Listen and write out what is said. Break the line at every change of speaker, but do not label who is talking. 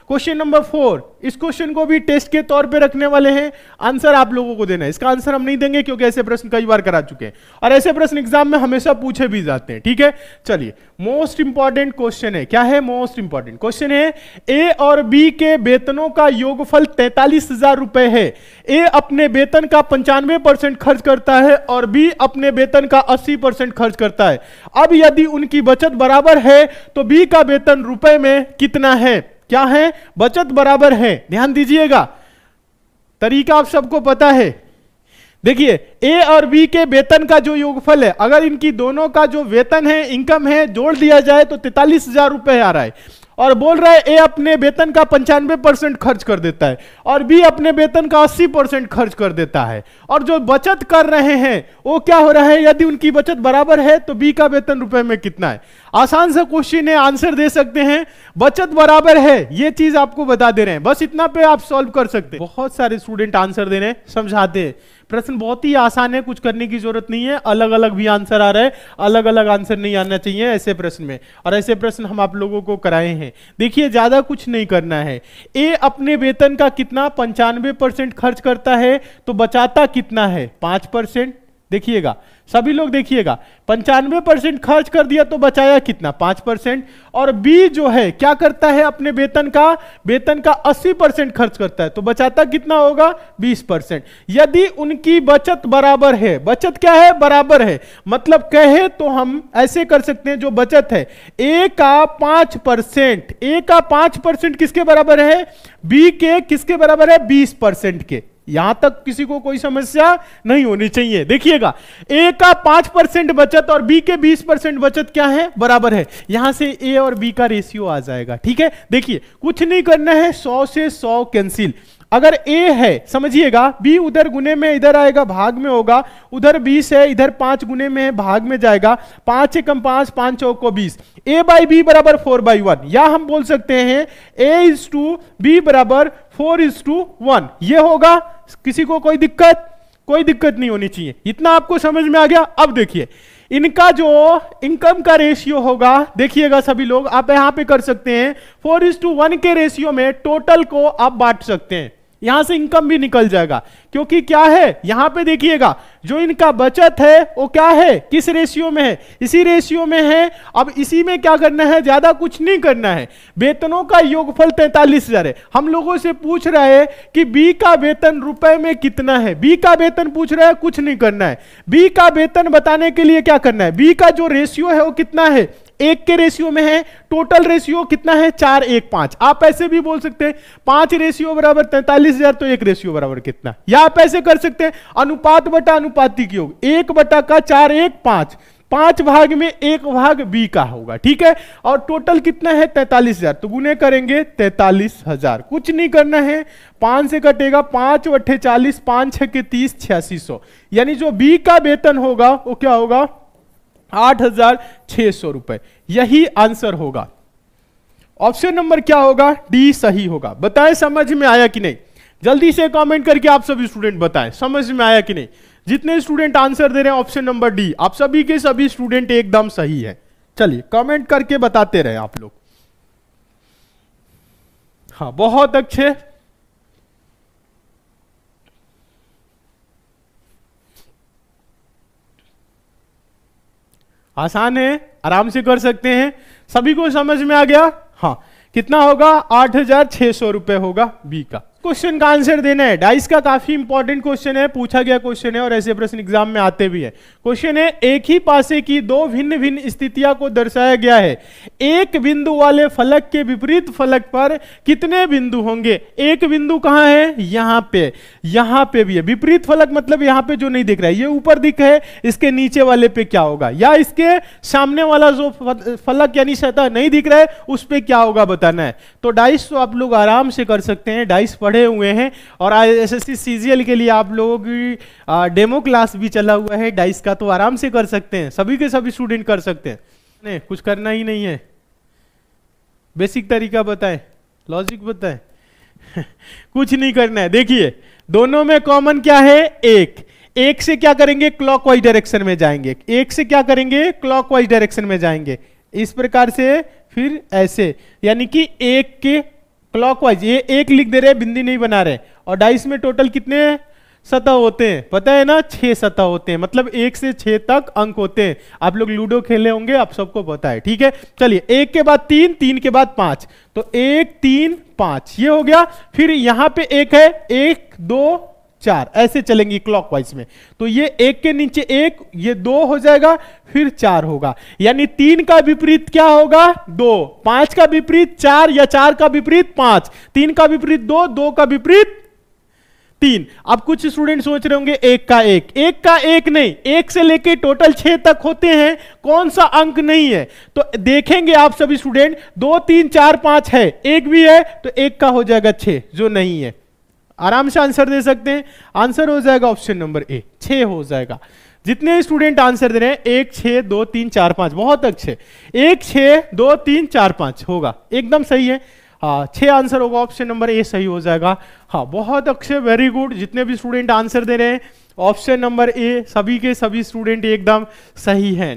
Question number 4, इस question को भी टेस्ट के तौर पे रखने वाले हैं, आंसर आप लोगों को देना है। इसका आंसर हम नहीं देंगे क्योंकि ऐसे प्रश्न कई बार करा चुके हैं और ऐसे प्रश्न एग्जाम में हमेशा पूछे भी जाते हैं, ठीक है। चलिए, मोस्ट इंपॉर्टेंट क्वेश्चन है, क्या है मोस्ट इंपॉर्टेंट क्वेश्चन है, ए और बी के वेतनों का योगफल 43,000 रुपए है। ए अपने वेतन का 95% खर्च करता है और बी अपने वेतन का 80% खर्च करता है। अब यदि उनकी बचत बराबर है तो बी का वेतन रुपए में कितना है? क्या है? बचत बराबर है। ध्यान दीजिएगा, तरीका आप सबको पता है। देखिए, ए और बी के वेतन का जो योगफल है, अगर इनकी दोनों का जो वेतन है, इनकम है, जोड़ दिया जाए तो 43,000 रुपए आ रहा है। और बोल रहा है ए अपने वेतन का 95% खर्च कर देता है और बी अपने वेतन का 80% खर्च कर देता है। और जो बचत कर रहे हैं वो क्या हो रहा है? यदि उनकी बचत बराबर है तो बी का वेतन रुपए में कितना है? आसान सा क्वेश्चन है, आंसर दे सकते हैं। बचत बराबर है, ये चीज आपको बता दे रहे हैं, बस इतना पे आप सॉल्व कर सकते हैं। बहुत सारे स्टूडेंट आंसर दे रहे हैं, समझाते हैं। प्रश्न बहुत ही आसान है, कुछ करने की जरूरत नहीं है। अलग अलग भी आंसर आ रहा है, अलग अलग आंसर नहीं आना चाहिए ऐसे प्रश्न में, और ऐसे प्रश्न हम आप लोगों को कराए हैं। देखिए, ज्यादा कुछ नहीं करना है। ए अपने वेतन का कितना 95% खर्च करता है, तो बचाता कितना है? 5%। देखिएगा, सभी लोग देखिएगा, 95% खर्च कर दिया तो बचाया कितना? 5%। और बी जो है क्या करता है? अपने वेतन का 80% खर्च करता है, तो बचाता कितना होगा? 20%। यदि उनकी बचत बराबर है, बचत क्या है? बराबर है, मतलब कहे तो हम ऐसे कर सकते हैं, जो बचत है ए का 5%, ए का 5% किसके बराबर है? बी के किसके बराबर है? 20% के। यहां तक किसी को कोई समस्या नहीं होनी चाहिए। देखिएगा, ए का 5% बचत और बी के 20% बचत क्या है? बराबर है। यहां से ए और बी का रेशियो आ जाएगा, ठीक है। देखिए, कुछ नहीं करना है, 100 से 100 कैंसिल। अगर ए है, समझिएगा, बी उधर गुने में इधर आएगा, भाग में होगा, उधर 20 है, इधर 5 गुने में है, भाग में जाएगा। 5 एकम 5, 5 चौको 20। ए बाई बी बराबर 4/1, या हम बोल सकते हैं A/B बराबर 4:1। ये होगा। किसी को कोई दिक्कत नहीं होनी चाहिए। इतना आपको समझ में आ गया? अब देखिए, इनका जो इनकम का रेशियो होगा, देखिएगा सभी लोग, आप यहां पे कर सकते हैं 4:1 के रेशियो में टोटल को आप बांट सकते हैं। यहां से इनकम भी निकल जाएगा, क्योंकि क्या है, यहां पे देखिएगा, जो इनका बचत है वो क्या है? किस रेशियो में है? इसी रेशियो में है। अब इसी में क्या करना है? ज्यादा कुछ नहीं करना है। वेतनों का योगफल 43,000 है। हम लोगों से पूछ रहा है कि बी का वेतन रुपए में कितना है। बी का वेतन पूछ रहा है, कुछ नहीं करना है। बी का वेतन बताने के लिए क्या करना है? बी का जो रेशियो है वो कितना है? 1 के रेशियो में है। टोटल रेशियो कितना है? 4, 1, 5। आप ऐसे भी बोल सकते हैं 5 रेशियो बराबर 43,000, तो 1 रेशियो बराबर कितना? या आप ऐसे कर सकते हैं अनुपात बटा अनुपातिक योग, 1/4, 1, 5। 5 भाग में 1 भाग बी का होगा, ठीक है। और टोटल कितना है? 43,000, तो गुने करेंगे 43,000। कुछ नहीं करना है, 5 से कटेगा, 5 × 40, 5 × 6 = 30, 8600। यानी जो बी का वेतन होगा वो क्या होगा? 8,600 रुपए। यही आंसर होगा। ऑप्शन नंबर क्या होगा? डी सही होगा। बताएं समझ में आया कि नहीं? जल्दी से कमेंट करके आप सभी स्टूडेंट बताएं समझ में आया कि नहीं। जितने स्टूडेंट आंसर दे रहे हैं ऑप्शन नंबर डी, आप सभी के सभी स्टूडेंट एकदम सही है। चलिए, कमेंट करके बताते रहे आप लोग। हाँ, बहुत अच्छे। आसान है, आराम से कर सकते हैं। सभी को समझ में आ गया? हाँ, कितना होगा? 8,600 रुपए होगा बी का। क्वेश्चन का आंसर देना है। डाइस का काफी इंपॉर्टेंट क्वेश्चन है, पूछा गया क्वेश्चन है और ऐसे प्रश्न एग्जाम में आते भी है। क्वेश्चन है, एक ही पासे की 2 भिन्न भिन्न स्थितियां को दर्शाया गया है। एक बिंदु वाले फलक के विपरीत फलक पर कितने बिंदु होंगे? एक बिंदु कहां है? यहां पे, यहां पे भी है। विपरीत फलक मतलब यहां पे जो नहीं दिख रहा है, ये ऊपर दिख है, इसके नीचे वाले पे क्या होगा? या इसके सामने वाला जो फलक यानी सतह नहीं दिख रहा है उस पे क्या होगा बताना है। तो डाइस तो आप लोग आराम से कर सकते हैं, डाइस पढ़े हुए हैं। और एसएससी सीजीएल के लिए आप लोगों की डेमो क्लास भी चला हुआ है डाइस का, तो आराम से कर सकते हैं, सभी के सभी स्टूडेंट कर सकते हैं। नहीं, कुछ करना ही नहीं है। बेसिक तरीका बताएं, लॉजिक बताएं। कुछ नहीं करना है। देखिए, दोनों में कॉमन क्या है? एक से क्या करेंगे? क्लॉकवाइज डायरेक्शन में जाएंगे। एक से क्या करेंगे? क्लॉकवाइज डायरेक्शन में जाएंगे। इस प्रकार से, फिर ऐसे, यानी कि एक के क्लॉकवाइज, ये एक लिख दे रहे हैं, बिंदी नहीं बना रहे। और डाइस में टोटल कितने सतह होते हैं पता है ना, 6 सतह होते हैं, मतलब 1 से 6 तक अंक होते हैं। आप लोग लूडो खेले होंगे, आप सबको पता है, ठीक है। चलिए 1 के बाद 3, 3 के बाद 5, तो 1 3 5 ये हो गया। फिर यहां पे एक है, 1 2 4, ऐसे चलेंगी क्लॉकवाइज में। तो ये 1 के नीचे 1, ये 2 हो जाएगा, फिर 4 होगा। यानी 3 का विपरीत क्या होगा, 2, 5 का विपरीत 4, या 4 का विपरीत 5, 3 का विपरीत 2, 2 का विपरीत 3। अब कुछ स्टूडेंट सोच रहे होंगे 1 का 1, 1 का 1 नहीं, 1 से लेके टोटल 6 तक होते हैं, कौन सा अंक नहीं है। तो देखेंगे आप सभी स्टूडेंट, 2 3 4 5 है, 1 भी है, तो 1 का हो जाएगा 6, जो नहीं है। आराम से आंसर दे सकते हैं, आंसर हो जाएगा ऑप्शन नंबर ए, 6 हो जाएगा। जितने स्टूडेंट आंसर दे रहे हैं 1 6 2 3 4 5, बहुत अच्छे, 1 6 2 3 4 5 होगा, एकदम सही है। हाँ 6 आंसर होगा, ऑप्शन नंबर ए सही हो जाएगा। हाँ बहुत अच्छे, वेरी गुड। जितने भी स्टूडेंट आंसर दे रहे हैं ऑप्शन नंबर ए, सभी के सभी स्टूडेंट एकदम सही है।